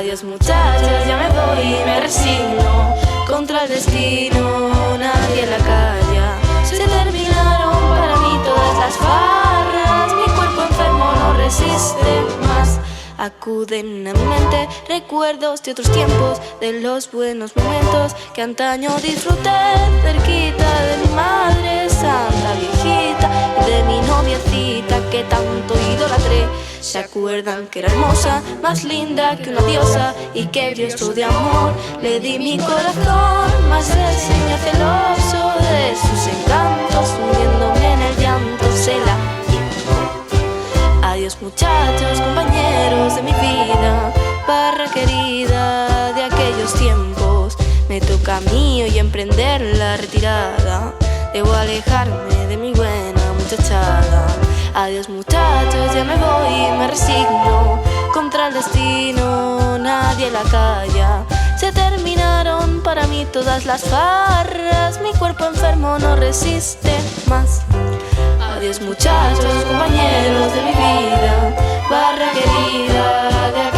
Adiós muchachos, ya me voy y me resigno. Contra el destino, nadie la calla. Se terminaron para mí todas las farras. Mi cuerpo enfermo no resiste más. Acuden a mi mente recuerdos de otros tiempos, de los buenos momentos que antaño disfruté, cerquita de mi madre santa viejita y de mi noviecita que tanto idolatré. Se acuerdan que era hermosa, más linda que una diosa, y que Dios de amor le di mi corazón, mas el señor celoso de sus encantos, hundiéndome en el llanto, se la llevó. Adiós muchachos, compañeros de mi vida, barra querida de aquellos tiempos. Me toca a mí hoy emprender la retirada, debo alejarme de mi buena muchachada. Adiós muchachos, ya me voy y me resigno. Contra el destino, nadie la calla. Se terminaron para mí todas las farras. Mi cuerpo enfermo no resiste más. Adiós muchachos, compañeros de mi vida, barra querida de